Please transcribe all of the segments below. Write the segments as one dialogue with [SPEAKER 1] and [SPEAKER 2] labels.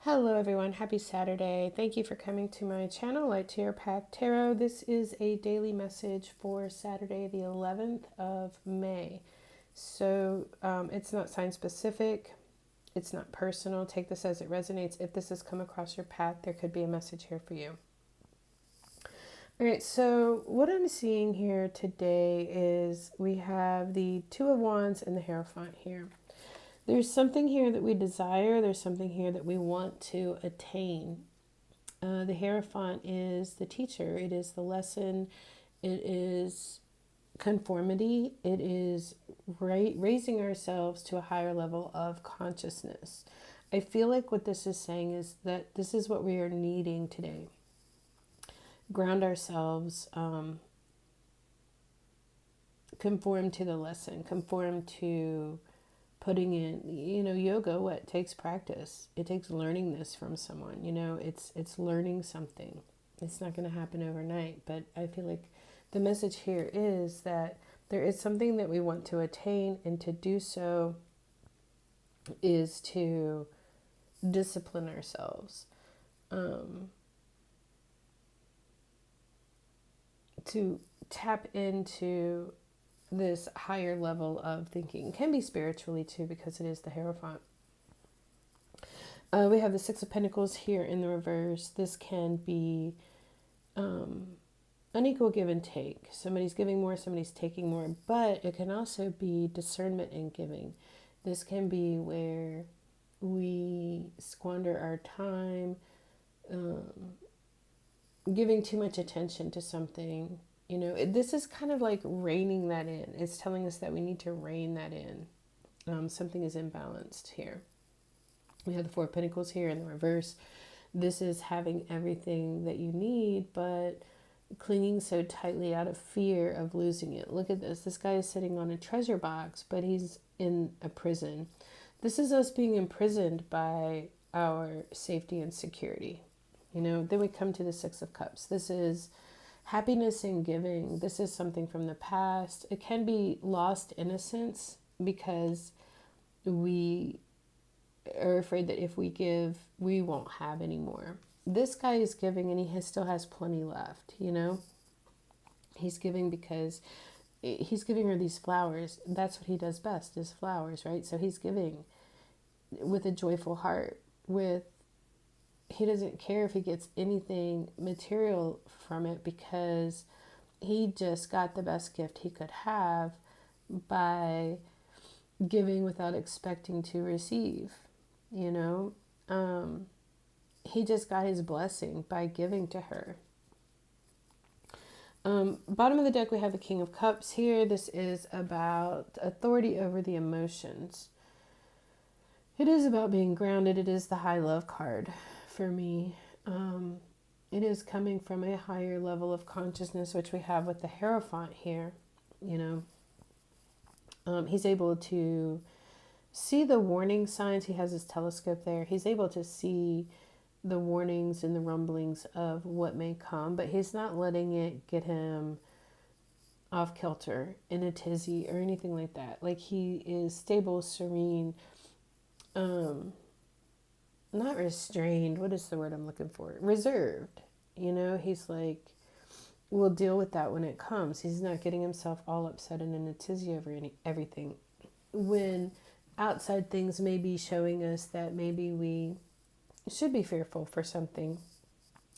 [SPEAKER 1] Hello everyone, happy Saturday. Thank you for coming to my channel, Light to Your Path Tarot. This is a daily message for Saturday, the 11th of May. So it's not sign specific, it's not personal. Take this as it resonates. If this has come across your path, there could be a message here for you. All right, so what I'm seeing here today is we have the Two of Wands and the Hierophant here. There's something here that we desire. There's something here that we want to attain. The Hierophant is the teacher. It is the lesson. It is conformity. It is raising ourselves to a higher level of consciousness. I feel like what this is saying is that this is what we are needing today. Ground ourselves, conform to the lesson, conform to putting in, yoga, what takes practice. It takes learning this from someone. It's learning something. It's not going to happen overnight, but I feel like the message here is that there is something that we want to attain, and to do so is to discipline ourselves, to tap into this higher level of thinking. It can be spiritually too, because it is the Hierophant. We have the Six of Pentacles here in the reverse. This can be unequal give and take. Somebody's giving more, somebody's taking more, but it can also be discernment in giving. This can be where we squander our time, giving too much attention to something. This is kind of like reining that in. It's telling us that we need to rein that in. Something is imbalanced here. We have the Four of Pentacles here in the reverse. This is having everything that you need, but clinging so tightly out of fear of losing it. Look at this. This guy is sitting on a treasure box, but he's in a prison. This is us being imprisoned by our safety and security. Then we come to the Six of Cups. This is happiness in giving. This is something from the past. It can be lost innocence because we are afraid that if we give, we won't have any more. This guy is giving and he still has plenty left, He's giving because he's giving her these flowers. That's what he does best, is flowers, right? So he's giving with a joyful heart, he doesn't care if he gets anything material from it, because he just got the best gift he could have by giving without expecting to receive. He just got his blessing by giving to her. Bottom of the deck, we have the King of Cups here. This is about authority over the emotions. It is about being grounded. It is the high love card for me. It is coming from a higher level of consciousness, which we have with the Hierophant here. He's able to see the warning signs. He has his telescope there. He's able to see the warnings and the rumblings of what may come, but he's not letting it get him off kilter, in a tizzy, or anything like that. Like, he is stable, serene, not restrained. What is the word I'm looking for? Reserved. He's like, we'll deal with that when it comes. He's not getting himself all upset and in a tizzy over everything. When outside things may be showing us that maybe we should be fearful for something,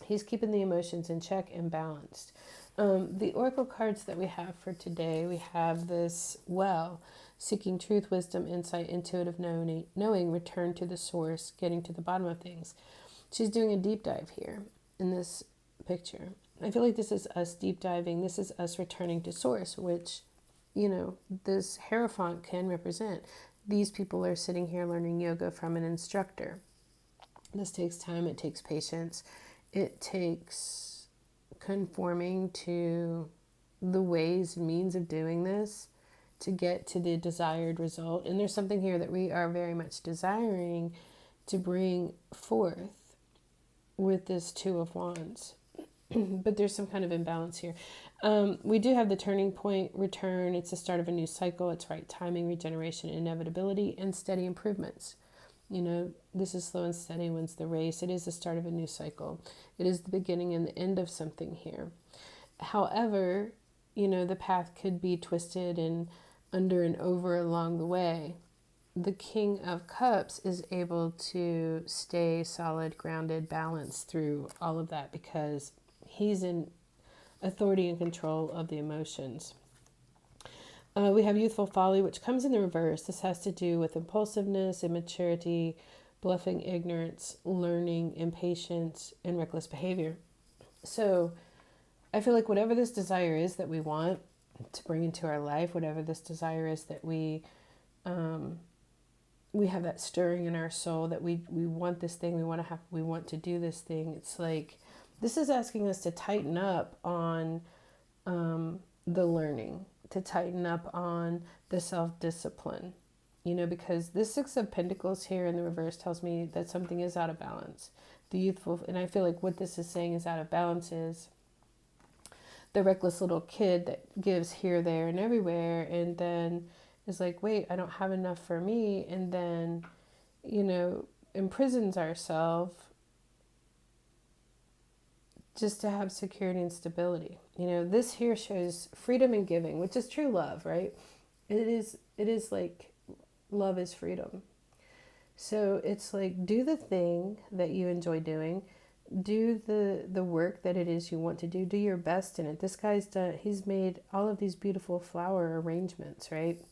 [SPEAKER 1] he's keeping the emotions in check and balanced. The oracle cards that we have for today, we have this seeking truth, wisdom, insight, intuitive knowing, return to the source, getting to the bottom of things. She's doing a deep dive here in this picture. I feel like this is us deep diving. This is us returning to source, which, this Hierophant can represent. These people are sitting here learning yoga from an instructor. This takes time. It takes patience. It takes conforming to the ways and means of doing this to get to the desired result. And there's something here that we are very much desiring to bring forth with this Two of Wands. But there's some kind of imbalance here. We do have the turning point, return. It's the start of a new cycle. It's right timing, regeneration, inevitability, and steady improvements. This is slow and steady wins the race. It is the start of a new cycle. It is the beginning and the end of something here. However, the path could be twisted and under and over along the way. The King of Cups is able to stay solid, grounded, balanced through all of that because he's in authority and control of the emotions. We have youthful folly, which comes in the reverse. This has to do with impulsiveness, immaturity, bluffing, ignorance, learning, impatience, and reckless behavior. So I feel like whatever this desire is that we want to bring into our life, whatever this desire is that we have that stirring in our soul that we want this thing, we want to do this thing. It's like this is asking us to tighten up on the learning, to tighten up on the self-discipline, because this Six of Pentacles here in the reverse tells me that something is out of balance. The youthful, and I feel like what this is saying is out of balance is the reckless little kid that gives here, there, and everywhere, and then is like, wait, I don't have enough for me, and then, imprisons ourselves just to have security and stability. This here shows freedom and giving, which is true love, right? It is like love is freedom. So it's like, do the thing that you enjoy doing. Do the work that it is you want to do. Do your best in it. This guy's he's made all of these beautiful flower arrangements, right?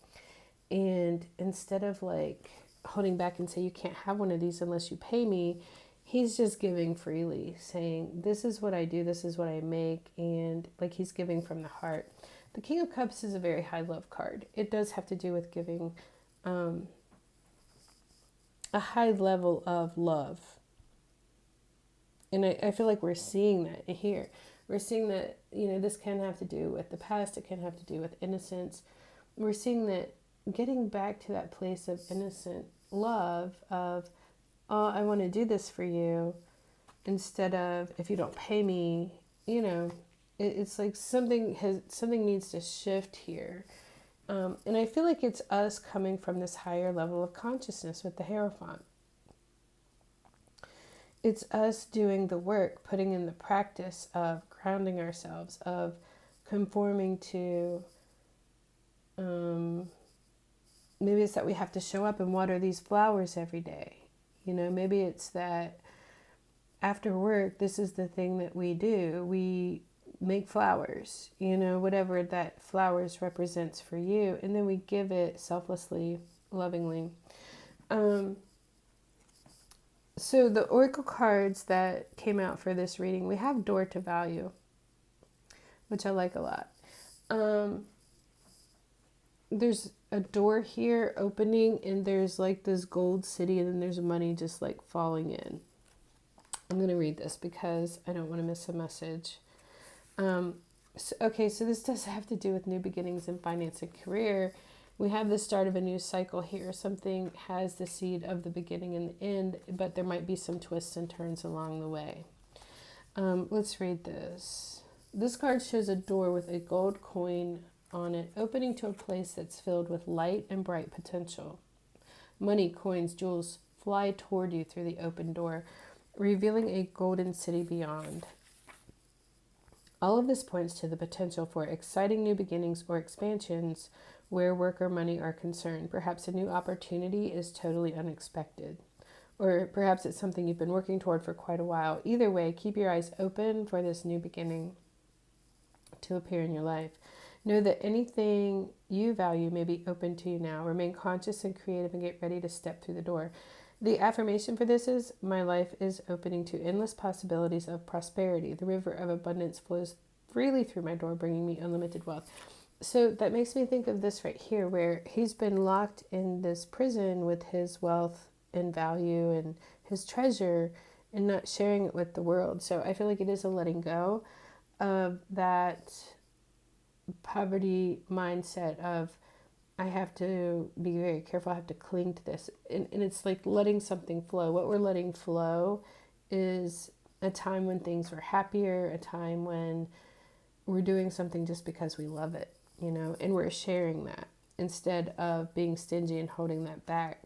[SPEAKER 1] And instead of like holding back and say, you can't have one of these unless you pay me, he's just giving freely, saying, this is what I do, this is what I make, and like he's giving from the heart. The King of Cups is a very high love card. It does have to do with giving a high level of love. And I feel like we're seeing that here. We're seeing that, this can have to do with the past. It can have to do with innocence. We're seeing that getting back to that place of innocent love of, oh, I want to do this for you, instead of, if you don't pay me, it's like something needs to shift here. And I feel like it's us coming from this higher level of consciousness with the Hierophant. It's us doing the work, putting in the practice of grounding ourselves, of conforming to, maybe it's that we have to show up and water these flowers every day. Maybe it's that after work, this is the thing that we do. We make flowers, whatever that flowers represents for you. And then we give it selflessly, lovingly. So the oracle cards that came out for this reading, we have Door to Value, which I like a lot. There's a door here opening, and there's like this gold city, and then there's money just like falling in. I'm going to read this because I don't want to miss a message. So this does have to do with new beginnings in finance and career. We have the start of a new cycle here. Something has the seed of the beginning and the end, but there might be some twists and turns along the way. Let's read this. This card shows a door with a gold coin on it, opening to a place that's filled with light and bright potential. Money, coins, jewels fly toward you through the open door, revealing a golden city beyond. All of this points to the potential for exciting new beginnings or expansions where work or money are concerned. Perhaps a new opportunity is totally unexpected, or perhaps it's something you've been working toward for quite a while. Either way, keep your eyes open for this new beginning to appear in your life. Know that anything you value may be open to you now. Remain conscious and creative and get ready to step through the door. The affirmation for this is, my life is opening to endless possibilities of prosperity. The river of abundance flows freely through my door, bringing me unlimited wealth. So that makes me think of this right here, where he's been locked in this prison with his wealth and value and his treasure and not sharing it with the world. So I feel like it is a letting go of that poverty mindset of, I have to be very careful, I have to cling to this. And it's like letting something flow. What we're letting flow is a time when things were happier, a time when we're doing something just because we love it, and we're sharing that instead of being stingy and holding that back.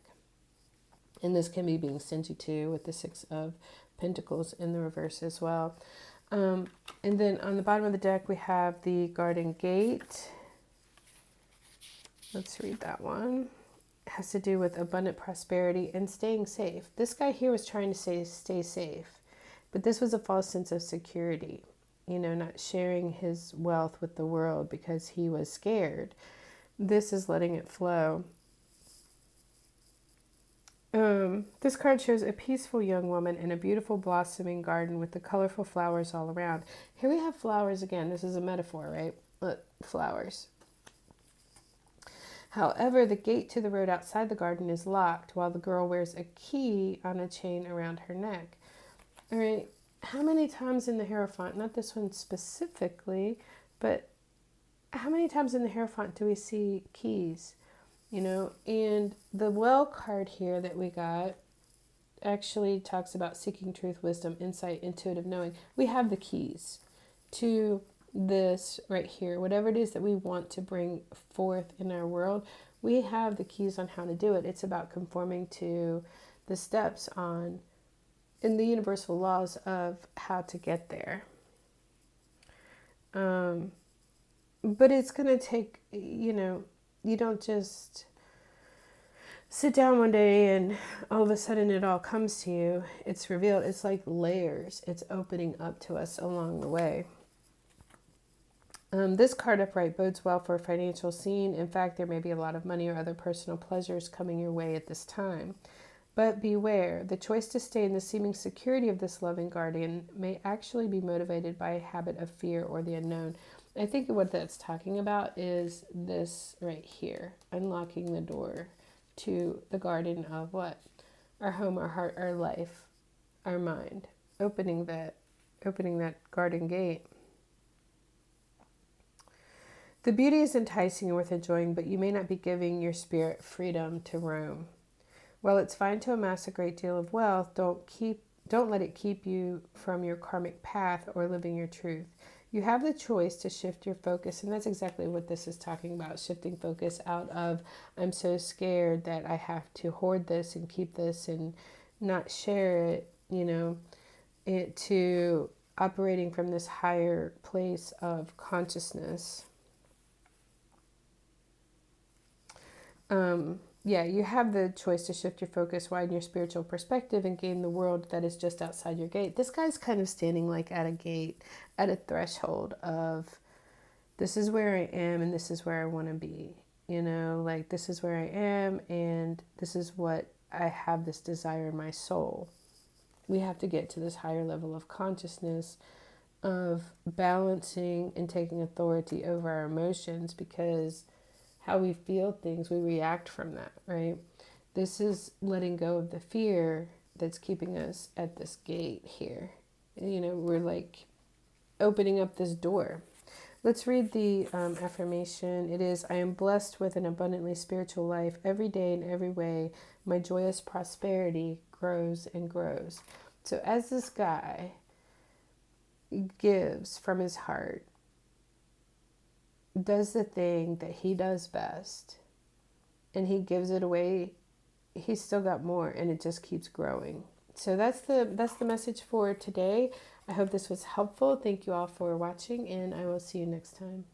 [SPEAKER 1] And this can be being stingy too, with the Six of Pentacles in the reverse as well. And then on the bottom of the deck, we have the Garden Gate. Let's read that one. It has to do with abundant prosperity and staying safe. This guy here was trying to say stay safe, but this was a false sense of security. You know, not sharing his wealth with the world because he was scared. This is letting it flow. This card shows a peaceful young woman in a beautiful blossoming garden with the colorful flowers all around. Here we have flowers again. This is a metaphor, right? Look, flowers. However, the gate to the road outside the garden is locked while the girl wears a key on a chain around her neck. All right, how many times in the Hierophant, not this one specifically, but how many times in the Hierophant do we see keys? You know, and the Well card here that we got actually talks about seeking truth, wisdom, insight, intuitive knowing. We have the keys to this right here. Whatever it is that we want to bring forth in our world, we have the keys on how to do it. It's about conforming to the steps on in the universal laws of how to get there. But it's going to take, you know, you don't just sit down one day and all of a sudden it all comes to you. It's revealed. It's like layers. It's opening up to us along the way. This card upright bodes well for a financial scene. In fact, there may be a lot of money or other personal pleasures coming your way at this time. But beware, the choice to stay in the seeming security of this loving guardian may actually be motivated by a habit of fear or the unknown. I think what that's talking about is this right here, unlocking the door to the garden of what? Our home, our heart, our life, our mind. Opening that garden gate. The beauty is enticing and worth enjoying, but you may not be giving your spirit freedom to roam. While it's fine to amass a great deal of wealth, don't let it keep you from your karmic path or living your truth. You have the choice to shift your focus, and that's exactly what this is talking about, shifting focus out of, I'm so scared that I have to hoard this and keep this and not share it, you know, to operating from this higher place of consciousness. You have the choice to shift your focus, widen your spiritual perspective, and gain the world that is just outside your gate. This guy's kind of standing like at a gate, at a threshold of, this is where I am and this is where I want to be. You know, like this is where I am and this is what I have, this desire in my soul. We have to get to this higher level of consciousness, of balancing and taking authority over our emotions, because how we feel things, we react from that, right? This is letting go of the fear that's keeping us at this gate here. You know, we're like opening up this door. Let's read the affirmation. It is, I am blessed with an abundantly spiritual life. Every day in every way, my joyous prosperity grows and grows. So as this guy gives from his heart, does the thing that he does best, and he gives it away, he's still got more, and it just keeps growing. So that's the message for today. I hope this was helpful. Thank you all for watching, and I will see you next time.